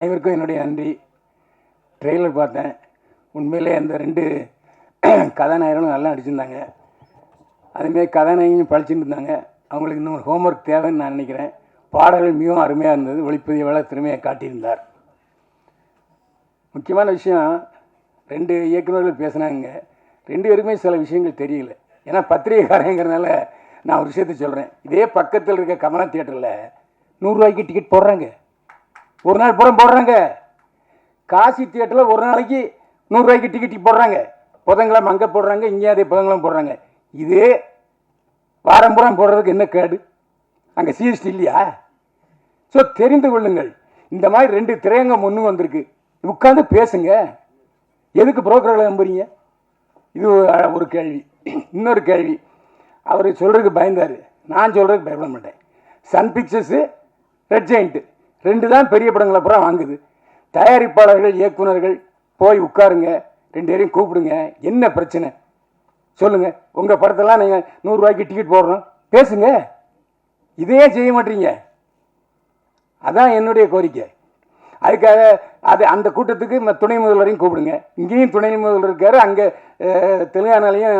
அனைவருக்கும் என்னுடைய நன்றி. ட்ரெய்லர் பார்த்தேன். உண்மையிலே அந்த 2 கதாநாயகர்களும் நல்லா நடிச்சிருந்தாங்க. அதுமாரி கதாநாயகியும் படிச்சுட்டு இருந்தாங்க. அவங்களுக்கு இன்னும் ஹோம்ஒர்க் தேவைன்னு நான் நினைக்கிறேன். பாடல்கள் மிகவும் அருமையாக இருந்தது. ஒளிப்பதிவாளர் திறமையை காட்டியிருந்தார். முக்கியமான விஷயம் 2 இயக்குநர்கள் பேசுனாங்க. 2 பேருக்குமே சில விஷயங்கள் தெரியல. ஏன்னா பத்திரிகைக்காரங்கிறதுனால நான் ஒரு விஷயத்தை சொல்கிறேன். இதே பக்கத்தில் இருக்க கமலா தியேட்டரில் 100 ரூபாய்க்கு டிக்கெட் போடுறாங்க. ஒரு நாள் பூரா போடுறாங்க. காசி தியேட்டரில் ஒரு நாளைக்கு 100 ரூபாய்க்கு டிக்கெட் போடுறாங்க. புதன்கிழமை அங்கே போடுறாங்க, இங்கே அதே புதன்கிழமை போடுறாங்க. இதே வாரம் பூரா போடுறதுக்கு என்ன கேடு? அங்கே சிஎஸ்டி இல்லையா? ஸோ தெரிந்து கொள்ளுங்கள். இந்த மாதிரி 2 திரையங்கம் ஒன்று வந்திருக்கு. உட்காந்து பேசுங்க. எதுக்கு புரோக்கர்களை நம்புறீங்க? இது ஒரு கேள்வி. இன்னொரு கேள்வி, அவர் சொல்கிறதுக்கு பயந்தார். நான் சொல்கிறதுக்கு பயப்பட மாட்டேன். சன் பிக்சர்ஸு, ரெட் ஜெயிண்ட்டு 2 தான் பெரிய படங்களை பூரா வாங்குது. தயாரிப்பாளர்கள், இயக்குநர்கள் போய் உட்காருங்க, 2 பேரையும் கூப்பிடுங்க. என்ன பிரச்சனை சொல்லுங்கள். உங்கள் படத்தெல்லாம் நீங்கள் 100 ரூபாய்க்கு டிக்கெட் போடுறோம், பேசுங்க. இதையே செய்ய மாட்டீங்க. அதான் என்னுடைய கோரிக்கை. அதுக்காக அந்த கூட்டத்துக்கு துணை முதல்வரையும் கூப்பிடுங்க. இங்கேயும் துணை முதல்வர் இருக்கார், அங்கே தெலுங்கானாலையும்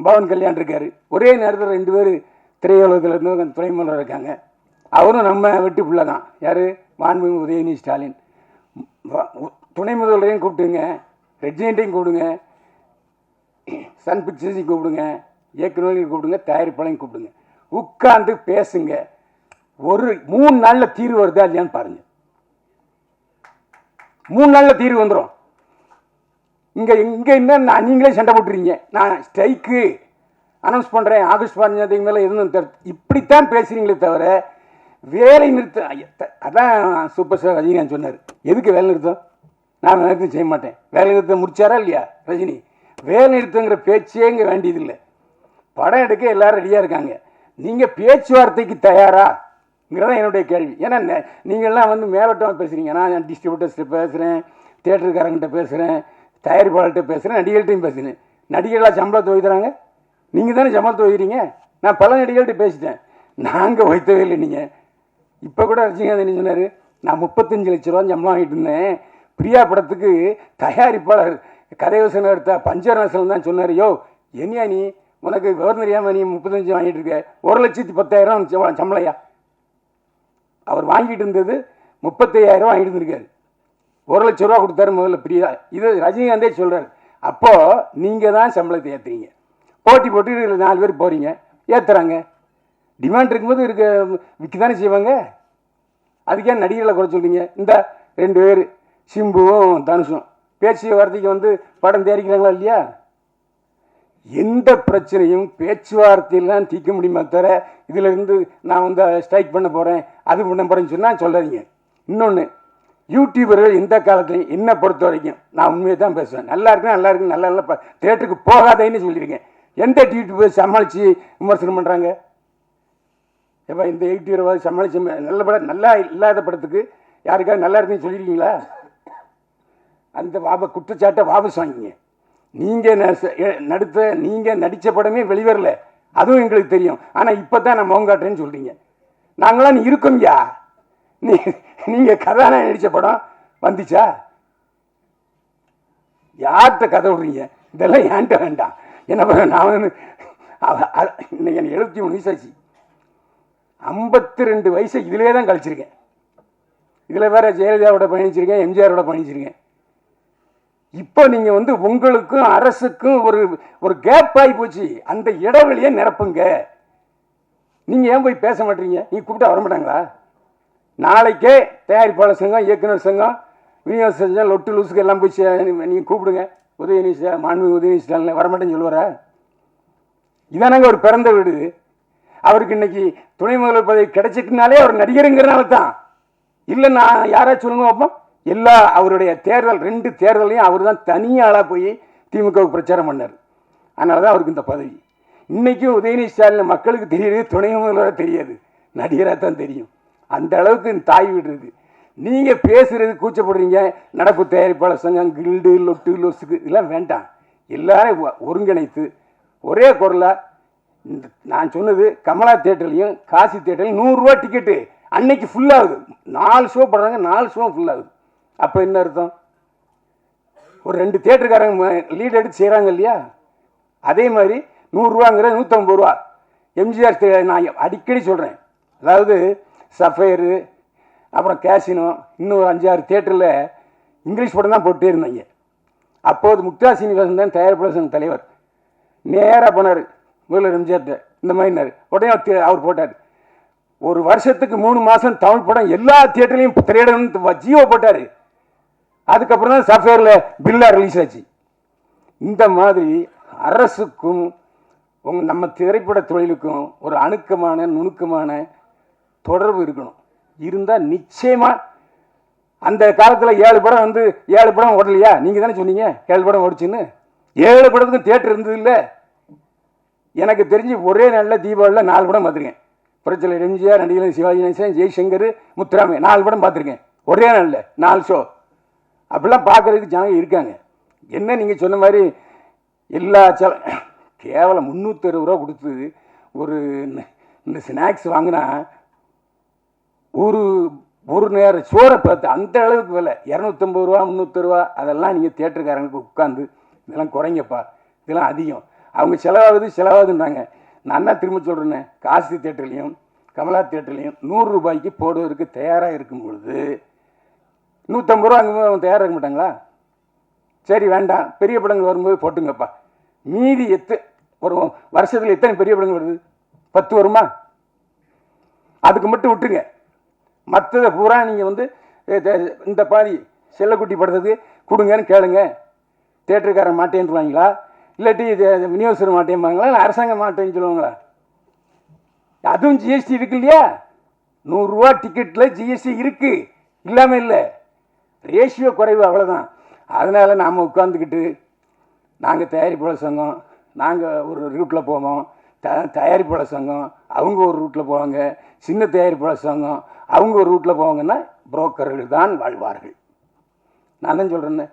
பவன் கல்யாண் இருக்கார். ஒரே நேரத்தில் 2 பேர் திரையுலகத்திலேருந்து துணை முதல்வர் இருக்காங்க. அவரும் நம்ம வெட்டி பிள்ளை தான். யார்? மாண்புமிகு உதயநிதி ஸ்டாலின். துணை முதல்வரையும் கூப்பிட்டுங்க, ரெட் ஜெயிண்ட்டையும் கூப்பிடுங்க, சன் பிக்சர்ஸையும் கூப்பிடுங்க, இயக்குநர்களையும் கூப்பிடுங்க, தயாரிப்பாளையும் கூப்பிடுங்க. உட்கார்ந்து பேசுங்க. ஒரு 3 நாளில் தீர்வு வருதா இல்லையான்னு பாருங்கள். 3 நாளில் தீர்வு வந்துடும். இங்கே என்ன நீங்களே சண்டை போட்டுறீங்க. நான் ஸ்ட்ரைக்கு அனௌன்ஸ் பண்ணுறேன், ஆகஸ்ட் 15 மேலே எதுவும் இப்படித்தான் பேசுகிறீங்களே தவிர வேலை நிறுத்தம். அதான் சூப்பர் ஸ்டார் ரஜினிகாந்த் சொன்னார், எதுக்கு வேலை நிறுத்தம்? நான் வேலை நிறுத்தம் செய்ய மாட்டேன். வேலை நிறுத்தம் முடிச்சாரா இல்லையா ரஜினி? வேலை நிறுத்தங்கிற பேச்சே இங்கே வேண்டியதில்லை. படம் எடுக்க எல்லாரும் ரெடியாக இருக்காங்க. நீங்கள் பேச்சுவார்த்தைக்கு தயாராங்கிறதான் என்னுடைய கேள்வி. ஏன்னா நீங்கள்லாம் மேலோட்டமாக பேசுகிறீங்க. நான் டிஸ்ட்ரிபியூட்டர்ஸ்கிட்ட பேசுகிறேன், தியேட்டருக்காரங்கிட்ட பேசுகிறேன், தயாரிப்பாளர்கிட்ட பேசுகிறேன், நடிகர்கள்ட்டையும் பேசுகிறேன். நடிகர்களாக சம்பளத்தை வைக்கிறாங்க, நீங்கள் தானே சம்பளத்தை வைக்கிறீங்க. நான் பல நடிகர்கள்ட்ட பேசிட்டேன், நாங்கள் வைத்தவே இல்லை. நீங்கள் இப்போ கூட ரஜினிகாந்த் என்ன சொன்னார்? நான் 35 லட்ச ரூபா சம்பளம் வாங்கிட்டு இருந்தேன். பிரியா படத்துக்கு தயாரிப்பாளர் கதைவசனம் எடுத்த பஞ்சநேசன் தான் சொன்னார், யோ என்னையா நீ, உனக்கு கவர்னரியாமல் நீ 35 வாங்கிட்டு இருக்க, 1,10,000 சம்பளையா? அவர் வாங்கிட்டு இருந்தது 35,000 வாங்கிட்டு இருந்திருக்காரு. 1 லட்ச ரூபா கொடுத்தாரு முதல்ல பிரியா. இது ரஜினிகாந்தே சொல்கிறார். அப்போது நீங்கள் தான் சம்பளத்தை ஏற்றுறீங்க. போட்டி போட்டு 4 பேர் போகிறீங்க, ஏற்றுறாங்க. டிமாண்ட் இருக்கும்போது விற்க தானே செய்வாங்க. அதுக்கே நடிகர்களை குறை சொல்கிறீங்க. இந்த 2 பேர் சிம்புவும் தனுஷும் பேச்சு வார்த்தைக்கு படம் தயாரிக்கிறாங்களா இல்லையா? எந்த பிரச்சனையும் பேச்சுவார்த்தையில் தான் தீர்க்க முடியுமா தவிர இதிலிருந்து நான் ஸ்ட்ரைக் பண்ண போகிறேன், அது பண்ண போகிறேன்னு சொன்னால் சொல்லாதீங்க. இன்னொன்று, யூடியூபர்கள் எந்த காலத்துலையும் என்னை பொறுத்த வரைக்கும் நான் உண்மையை தான் பேசுவேன். நல்லா இருக்குன்னு நல்லா இருக்குன்னு நல்லா நல்லா தேட்டருக்கு போகாதேன்னு சொல்லியிருக்கேன். எந்த யூடியூபர் சமாளித்து விமர்சனம் பண்ணுறாங்க? எப்போ இந்த யூடியூபர் சமாளித்து நல்ல படம், நல்லா இல்லாத படத்துக்கு யாருக்காவது நல்லா இருக்குன்னு சொல்லியிருக்கீங்களா? அந்த குற்றச்சாட்டை வாபஸ் வாங்கிங்க. நீங்கள் நடித்த படமே வெளிவரல, அதுவும் எங்களுக்கு தெரியும். ஆனால் இப்போ தான் நான் முகம் காட்டுறேன்னு சொல்கிறீங்க. நாங்களாம் இருக்கோம்யா. நீங்கள் கதாநாயகன் நடித்த படம் வந்துச்சா? யார்கிட்ட கதை விடுறீங்க? இதெல்லாம் ஏன்ட்ட வேண்டாம். என்ன பண்ண, நான் இன்னைக்கு எனக்கு 73 வயசாச்சு. 52 வயசை இதிலே தான் கழிச்சிருக்கேன். இதில் வேற ஜெயலலிதாவோட பயணிச்சிருக்கேன், எம்ஜிஆரோட பயணிச்சிருக்கேன். இப்போ நீங்கள் உங்களுக்கும் அரசுக்கும் ஒரு கேப் ஆகி போச்சு. அந்த இடைவெளியை நிரப்புங்க. நீங்கள் ஏன் போய் பேச மாட்டீங்க? நீங்கள் கூப்பிட்டா வர மாட்டாங்களா? நாளைக்கே தயாரிப்பாளர் சங்கம், இயக்குனர் சங்கம், விநியோக சங்கம், லொட்டு லூசுக்கு எல்லாம் போய் நீங்கள் கூப்பிடுங்க. மாண்புமிகு உதயநிதி ஸ்டாலின் வரமாட்டேன்னு சொல்லுவாரா? இதானாங்க ஒரு பிறந்த வீடு. அவருக்கு இன்னைக்கு துணை முதல்வர் பதவி கிடைச்சிட்டுனாலே அவர் நடிகருங்கிறனால தான். இல்லை நான் யாராச்சும் சொல்லுங்க பார்ப்போம். அவருடைய தேர்தல் 2 தேர்தலையும் அவர் தான் தனியாளாக போய் திமுகவுக்கு பிரச்சாரம் பண்ணார். அதனால தான் அவருக்கு இந்த பதவி. இன்றைக்கும் உதயநிதி ஸ்டாலின் மக்களுக்கு தெரியுது, துணை முதல்வராக தெரியாது, நடிகராக தான் தெரியும். அந்த அளவுக்கு இந்த தாய் வீடு இருக்குது. நீங்கள் பேசுகிறது கூச்சப்படுறீங்க. நடப்பு தயாரிப்பாளர் சங்கம், கில்டு, லொட்டு லொசுக்கு இதெல்லாம் வேண்டாம். எல்லாரும் ஒருங்கிணைத்து ஒரே குரலாக நான் சொன்னது, கமலா தியேட்டர்லையும் காசி தியேட்டர்லையும் 100 ரூபா டிக்கெட்டு அன்னைக்கு ஃபுல்லாகுது. 4 ஷோ போடுறாங்க, 4 ஷோ ஃபுல்லாகுது. அப்போ என்ன அர்த்தம்? ஒரு 2 தியேட்டருக்காரங்க லீட் எடுத்து செய்கிறாங்க இல்லையா, அதே மாதிரி 100 ரூபாங்கிற 150 ரூபா. எம்ஜிஆர் நான் அடிக்கடி சொல்கிறேன், அதாவது சஃபயரு, அப்புறம் கேசினோ, இன்னும் ஒரு 5-6 தியேட்டரில் இங்கிலீஷ் படம் தான் போட்டே இருந்தாங்க. அப்போது முக்தா சீனிவாசன் தான் தயாரிப்பாளர் சங்க தலைவர். நேராக போனார் முதல்வர் எம்ஜிஆர்ட்ட, இந்த மாதிரினார். உடனே அவர் போட்டார், ஒரு வருஷத்துக்கு 3 மாதம் தமிழ் படம் எல்லா தியேட்டர்லையும் திரையிடணும்னு ஜியோ போட்டார். அதுக்கப்புறம் தான் சஃபேரில் பில்லாக ரிலீஸ் ஆச்சு. இந்த மாதிரி அரசுக்கும் நம்ம திரைப்பட தொழிலுக்கும் ஒரு அணுக்கமான நுணுக்கமான தொடர்பு இருக்கணும். இருந்தால் நிச்சயமாக அந்த காலத்தில் 7 படம் வந்து 7 படம் ஓடலையா? நீங்கள் தானே சொன்னீங்க 7 படம் ஓடிச்சுன்னு. 7 படத்துக்கும் தியேட்டர் இருந்தது இல்லை. எனக்கு தெரிஞ்சு ஒரே நாளில் தீபாவளியில் 4 படம் பார்த்துருக்கேன். புரட்சியாளர் எம்ஜிஆர், நடிகர் சிவாஜி கணேசன், ஜெய்சங்கர், முத்துராமே 4 படம் பார்த்துருக்கேன் ஒரே நாளில் 4 ஷோ. அப்படிலாம் பார்க்குறதுக்கு ஜனங்க இருக்காங்க. என்ன நீங்கள் சொன்ன மாதிரி எல்லா கேவலம் 360 ரூபா கொடுத்து ஒரு இந்த ஸ்நாக்ஸ் வாங்கினா ஒரு நேரம் சோறை பார்த்து அந்த அளவுக்கு விலை 250 ரூபா 300 ரூபா. அதெல்லாம் நீங்கள் தியேட்டருக்காரங்களுக்கு உட்காந்து இதெல்லாம் குறைங்கப்பா, இதெல்லாம் அதிகம், அவங்க செலவாகுதுன்றாங்க. நான் தான் திரும்ப சொல்கிறேன்னே, காசி தியேட்டர்லையும் கமலா தியேட்டர்லையும் 100 ரூபாய்க்கு போடுவதற்கு தயாராக இருக்கும் பொழுது 150 ரூபா அங்கே அவங்க தயாராக இருக்க மாட்டாங்களா? சரி வேண்டாம், பெரிய படங்கள் வரும்போது போட்டுங்கப்பா. மீதி ஒரு வருஷத்தில் எத்தனை பெரிய படங்கள் வருது? 10 வருமா? அதுக்கு மட்டும் விட்டுருங்க. மற்றதை பூரா நீங்கள் வந்து இந்த பாதி செல்லக்குட்டி படத்துக்கு கொடுங்கன்னு கேளுங்க. தேட்டருக்காரன் மாட்டேன்னுவாங்களா, இல்லாட்டி விநியோகஸ்தர் மாட்டேன்பாங்களா, இல்லை அரசாங்கம் மாட்டேன்னு சொல்லுவாங்களா? அதுவும் ஜிஎஸ்டி இருக்கு இல்லையா? 100 ரூபா டிக்கெட்டில் ஜிஎஸ்டி இருக்குது, இல்லாமல் இல்லை. ரேஷியோ குறைவு, அவ்வளோதான். அதனால் நாம் உட்காந்துக்கிட்டு நாங்கள் தயாரிப்பாளர் சங்கம், நாங்கள் ஒரு ரூட்டில் போவோம், தயாரிப்பாளர் சங்கம் அவங்க ஒரு ரூட்டில் போவாங்க, சின்ன தயாரிப்பாளர் சங்கம் அவங்க ஒரு ரூட்டில் போவாங்கன்னா புரோக்கர்கள் தான் வாழ்வார்கள். நான் தான் சொல்கிறேன்னு,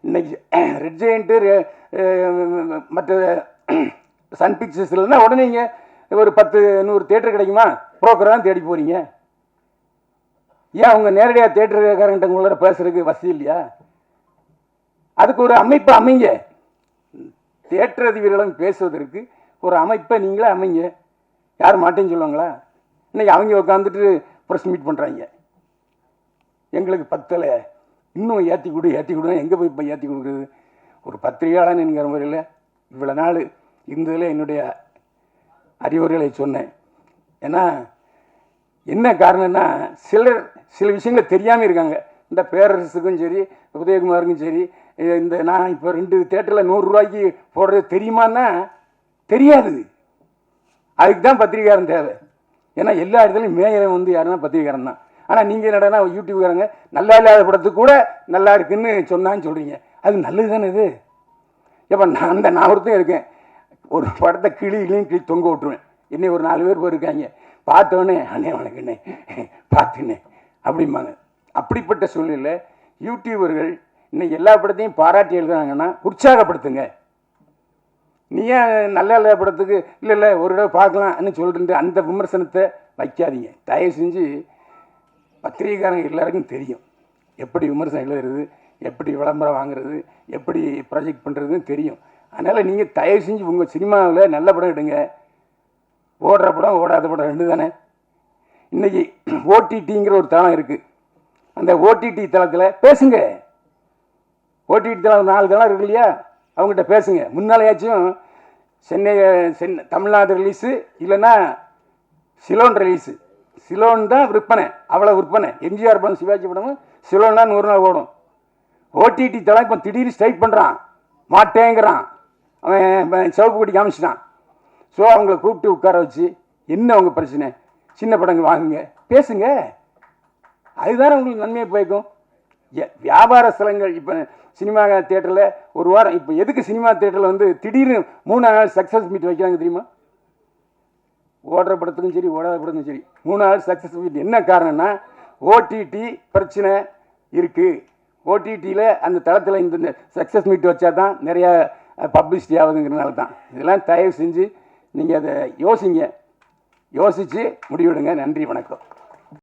இன்னைக்கு ரெட் ஜெயண்ட்டு மற்ற சன் பிக்சர்ஸ் இல்லைன்னா உடனே இங்கே ஒரு 10-100 தேட்டர் கிடைக்குமா? புரோக்கரை தான் தேடி போகிறீங்க. ஏன் அவங்க நேரடியாக தேட்டருக்காரங்கிட்ட உங்களோட பேசுறதுக்கு வசதி இல்லையா? அதுக்கு ஒரு அமைப்பை அமைங்க. தேட்டர் அதிபர்களும் பேசுவதற்கு ஒரு அமைப்பை நீங்களே அமைங்க. யார் மாட்டேன்னு சொல்லுவாங்களா? இன்னைக்கு அவங்க உட்காந்துட்டு ப்ரெஸ் மீட் பண்ணுறாங்க, எங்களுக்கு பத்தலை, இன்னும் ஏற்றி கொடுன்னு. எங்கே போய் இப்போ ஏற்றி கொடுக்குறது? ஒரு பத்திரிகையாளன் என்கிற முறையில் இவ்வளோ நாள் இருந்ததில் என்னுடைய அறிவுரைகளை சொன்னேன். ஏன்னா என்ன காரணம்னா, சில விஷயங்கள் தெரியாமல் இருக்காங்க. இந்த பேரரசுக்கும் சரி, உதயகுமாருக்கும் சரி, இந்த நான் இப்போ 2 தேட்டரில் 100 ரூபாய்க்கு போடுறது தெரியுமான்னா தெரியாது. அதுக்கு தான் பத்திரிகாரன் தேவை. ஏன்னா எல்லா இடத்துலையும் மேயரை வந்து யாருன்னா பத்திரிகாரன் தான். ஆனால் நீங்கள் என்னடனா யூடியூப்காரங்க நல்லா இல்லாத படத்துக்கு கூட நல்லா இருக்குன்னு சொன்னான்னு சொல்கிறீங்க. அது நல்லது தானே இது? எப்போ நான் ஒருத்தன் இருக்கேன், ஒரு படத்தை கிளி தொங்க விட்டுருவேன். இன்னும் ஒரு 4 பேர் போயிருக்காங்க, பார்த்தோன்னே அண்ணே வணக்கண்ணே பார்த்துண்ணே அப்படிம்பாங்க. அப்படிப்பட்ட சூழ்நிலை யூடியூபர்கள் இன்னைக்கு எல்லா படத்தையும் பாராட்டி எழுதுனாங்கன்னா உற்சாகப்படுத்துங்க. நீ ஏன் நல்ல நல்ல படத்துக்கு இல்லை ஒரு தடவை பார்க்கலாம்னு சொல்லிட்டு அந்த விமர்சனத்தை வைக்காதீங்க. தயவு செஞ்சு பத்திரிகைக்காரங்க எல்லாருக்கும் தெரியும் எப்படி விமர்சனம் எழுதுறது, எப்படி விளம்பரம் வாங்குறது, எப்படி ப்ராஜெக்ட் பண்ணுறதுன்னு தெரியும். அதனால் நீங்கள் தயவு செஞ்சு உங்கள் சினிமாவில் நல்ல படம் எடுங்க. ஓடுற படம் ஓடாத படம் 2 தானே. இன்றைக்கி ஓடிடிங்கிற ஒரு தளம் இருக்குது. அந்த ஓடிடி தளத்தில் பேசுங்க. ஓடிடி தளம் 4 தளம் இருக்கு இல்லையா, அவங்ககிட்ட பேசுங்க. முன்னாலேயாச்சும் சென்னை தமிழ்நாடு ரிலீஸு இல்லைன்னா சிலோன் ரிலீஸு. சிலோன் தான் விற்பனை, அவ்வளோ விற்பனை. எம்ஜிஆர் படம் சிவாஜி படமும் சிலோன் தான் 100 நாள் ஓடும். ஓடிடி தளம் இப்போ திடீர்னு ஸ்ட்ரைக் பண்ணுறான், மாட்டேங்கிறான், அவன் சிவப்பு கொடி காமிச்சிட்டான். ஸோ அவங்கள கூப்பிட்டு உட்கார வச்சு என்ன உங்கள் பிரச்சனை, சின்ன படங்கள் வாங்குங்க, பேசுங்க. அதுதானே உங்களுக்கு நன்மையை போய்க்கும். வியாபார ஸ்தலங்கள் இப்போ சினிமா தேட்டரில் ஒரு வாரம், இப்போ எதுக்கு சினிமா தேட்டரில் வந்து திடீர்னு 3 நாள் சக்ஸஸ் மீட் வைக்கிறாங்க தெரியுமா? ஓடுற படத்துக்கும் சரி ஓடாத படத்துக்கும் சரி 3 நாள் சக்ஸஸ் மீட். என்ன காரணம்னா ஓடிடி பிரச்சனை இருக்குது. ஓடிடியில் அந்த தளத்தில் இந்த சக்ஸஸ் மீட் வச்சா தான் நிறையா பப்ளிசிட்டி ஆகுதுங்கிறதுனால தான். இதெல்லாம் தயவு செஞ்சு நீங்கள் அதை யோசிங்க, யோசித்து முடிவெடுங்க. நன்றி, வணக்கம்.